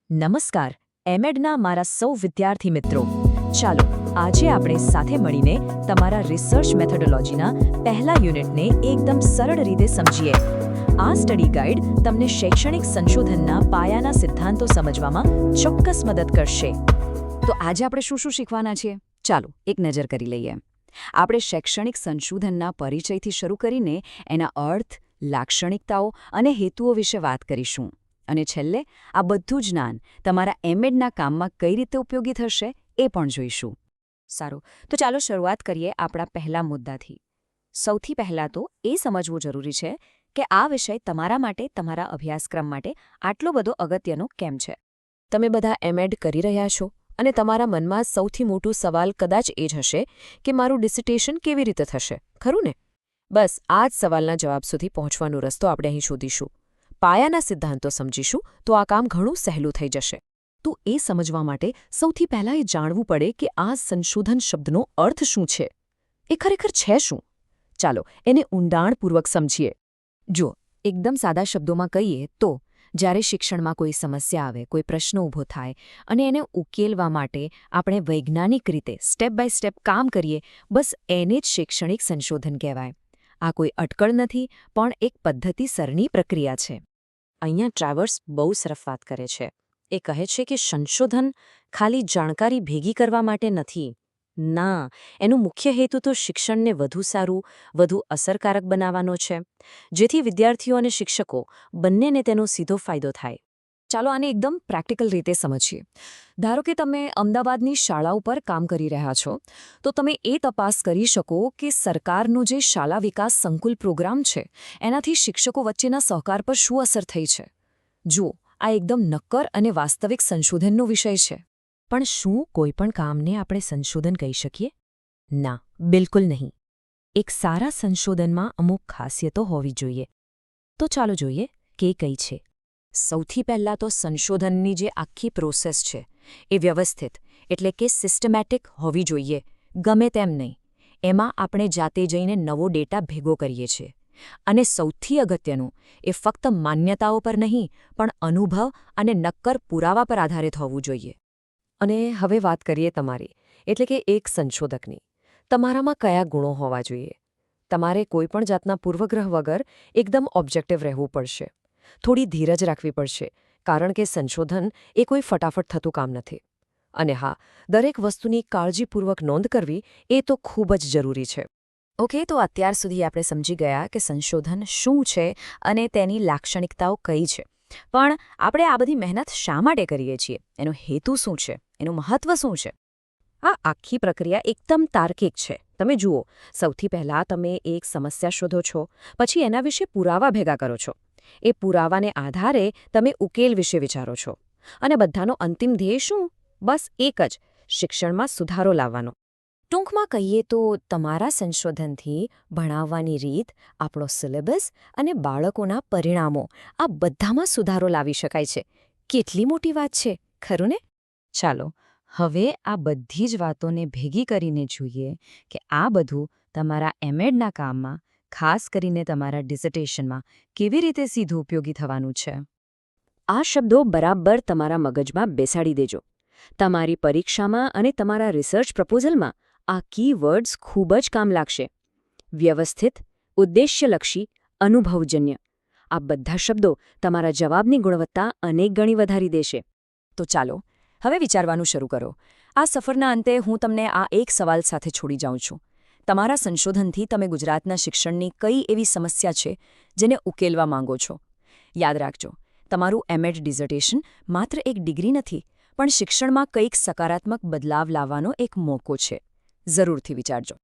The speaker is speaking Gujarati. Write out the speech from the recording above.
નમસ્કાર એમએડના મારા સૌ વિદ્યાર્થી મિત્રો ચાલો આજે આપણે સાથે મળીને તમારા રિસર્ચ મેથોડોલોજીના પહેલા યુનિટને એકદમ સરળ રીતે સમજીએ આ સ્ટડી ગાઈડ તમને શૈક્ષણિક સંશોધનના પાયાના સિદ્ધાંતો સમજવામાં ચોક્કસ મદદ કરશે તો આજે આપણે શું શીખવાના છીએ ચાલો એક નજર કરી લઈએ આપણે શૈક્ષણિક સંશોધનના પરિચયથી શરૂ કરીને એના અર્થ લાક્ષણિકતાઓ અને હેતુઓ વિશે વાત કરીશું અને છેલ્લે આ બધું જ જ્ઞાન તમારા એમએડના કામમાં કઈ રીતે ઉપયોગી થશે એ પણ જોઈશું સારું તો ચાલો શરૂઆત કરીએ આપણા પહેલા મુદ્દાથી સૌથી પહેલાં તો એ સમજવું જરૂરી છે કે આ વિષય તમારા માટે તમારા અભ્યાસક્રમ માટે આટલો બધો અગત્યનો કેમ છે તમે બધા એમએડ કરી રહ્યા છો અને તમારા મનમાં સૌથી મોટું સવાલ કદાચ એ જ હશે કે મારું ડિસર્ટેશન કેવી રીતે થશે ખરું ને બસ આ જ સવાલના જવાબ સુધી પહોંચવાનો રસ્તો આપણે અહીં શોધીશું પાયાના સિદ્ધાંતો સમજીશું તો આ કામ ઘણું સહેલું થઈ જશે તો એ સમજવા માટે સૌથી પહેલાં એ જાણવું પડે કે આ સંશોધન શબ્દનો અર્થ શું છે એ ખરેખર છે શું ચાલો એને ઊંડાણપૂર્વક સમજીએ જો એકદમ સાદા શબ્દોમાં કહીએ તો જ્યારે શિક્ષણમાં કોઈ સમસ્યા આવે કોઈ પ્રશ્ન ઊભો થાય અને એને ઉકેલવા માટે આપણે વૈજ્ઞાનિક રીતે સ્ટેપ બાય સ્ટેપ કામ કરીએ બસ એને જ શૈક્ષણિક સંશોધન કહેવાય આ કોઈ અટકળ નથી પણ એક પદ્ધતિસરની પ્રક્રિયા છે અહીંયા ટ્રાવર્સ બહુ સરસ વાત કરે છે એ કહે છે કે સંશોધન ખાલી જાણકારી ભેગી કરવા માટે નથી ના એનો મુખ્ય હેતુ તો શિક્ષણને વધુ સારું વધુ અસરકારક બનાવવાનો છે જેથી વિદ્યાર્થીઓ અને શિક્ષકો બંનેને તેનો સીધો ફાયદો થાય ચાલો આને એકદમ પ્રેક્ટિકલ રીતે સમજીએ ધારો કે તમે અમદાવાદની શાળા ઉપર કામ કરી રહ્યા છો તો તમે એ તપાસ કરી શકો કે સરકારનો જે શાળા વિકાસ સંકુલ પ્રોગ્રામ છે એનાથી શિક્ષકો વચ્ચેના સહકાર પર શું અસર થઈ છે જુઓ આ એકદમ નક્કર અને વાસ્તવિક સંશોધનનો વિષય છે પણ શું કોઈપણ કામને આપણે સંશોધન કહી શકીએ ના બિલકુલ નહીં એક સારા સંશોધનમાં અમુક ખાસિયતો હોવી જોઈએ તો ચાલો જોઈએ કે કઈ છે સૌથી પહેલાં તો સંશોધનની જે આખી પ્રોસેસ છે એ વ્યવસ્થિત એટલે કે સિસ્ટમેટિક હોવી જોઈએ ગમે તેમ નહીં એમાં આપણે જાતે જઈને નવો ડેટા ભેગો કરીએ છીએ અને સૌથી અગત્યનું એ ફક્ત માન્યતાઓ પર નહીં પણ અનુભવ અને નક્કર પુરાવા પર આધારિત હોવું જોઈએ અને હવે વાત કરીએ તમારી એટલે કે એક સંશોધકની તમારામાં કયા ગુણો હોવા જોઈએ તમારે કોઈપણ જાતના પૂર્વગ્રહ વગર એકદમ ઓબ્જેક્ટિવ રહેવું પડશે થોડી ધીરજ રાખવી પડશે કારણ કે સંશોધન એ કોઈ ફટાફટ થતું કામ નથી અને હા દરેક વસ્તુની કાળજીપૂર્વક નોંધ કરવી એ તો ખૂબ જ જરૂરી છે ઓકે તો અત્યાર સુધી આપણે સમજી ગયા કે સંશોધન શું છે અને તેની લાક્ષણિકતાઓ કઈ છે પણ આપણે આ બધી મહેનત શા માટે કરીએ છીએ એનો હેતુ શું છે એનું મહત્વ શું છે આ આખી પ્રક્રિયા એકદમ તાર્કિક છે તમે જુઓ સૌથી પહેલાં તમે એક સમસ્યા શોધો છો પછી એના વિશે પુરાવા ભેગા કરો છો એ પુરાવાને આધારે તમે ઉકેલ વિશે વિચારો છો અને બધાનો અંતિમ ધ્યેય શું બસ એક જ શિક્ષણમાં સુધારો લાવવાનો ટૂંકમાં કહીએ તો તમારા સંશોધનથી ભણાવવાની રીત આપણો સિલેબસ અને બાળકોના પરિણામો આ બધામાં સુધારો લાવી શકાય છે કેટલી મોટી વાત છે ખરું ને ચાલો હવે આ બધી જ વાતોને ભેગી કરીને જોઈએ કે આ બધું તમારા એમએડના કામમાં ખાસ કરીને તમારા ડિસર્ટેશનમાં કેવી રીતે સીધું ઉપયોગી થવાનું છે આ શબ્દો બરાબર તમારા મગજમાં બેસાડી દેજો તમારી પરીક્ષામાં અને તમારા રિસર્ચ પ્રપોઝલમાં આ કીવર્ડ્સ ખૂબ જ કામ લાગશે વ્યવસ્થિત ઉદ્દેશ્યલક્ષી અનુભવજન્ય આ બધા શબ્દો તમારા જવાબની ગુણવત્તા અનેક ગણી વધારી દેશે તો ચાલો હવે વિચારવાનું શરૂ કરો આ સફરના અંતે હું તમને આ એક સવાલ સાથે છોડી જાઉં છું તમારા સંશોધનથી તમે ગુજરાતના શિક્ષણની કઈ એવી સમસ્યા છે જેને ઉકેલવા માંગો છો યાદ રાખજો તમારું એમએડ ડિસર્ટેશન માત્ર એક ડિગ્રી નથી પણ શિક્ષણમાં કંઈક સકારાત્મક બદલાવ લાવવાનો એક મોકો છે જરૂરથી વિચારજો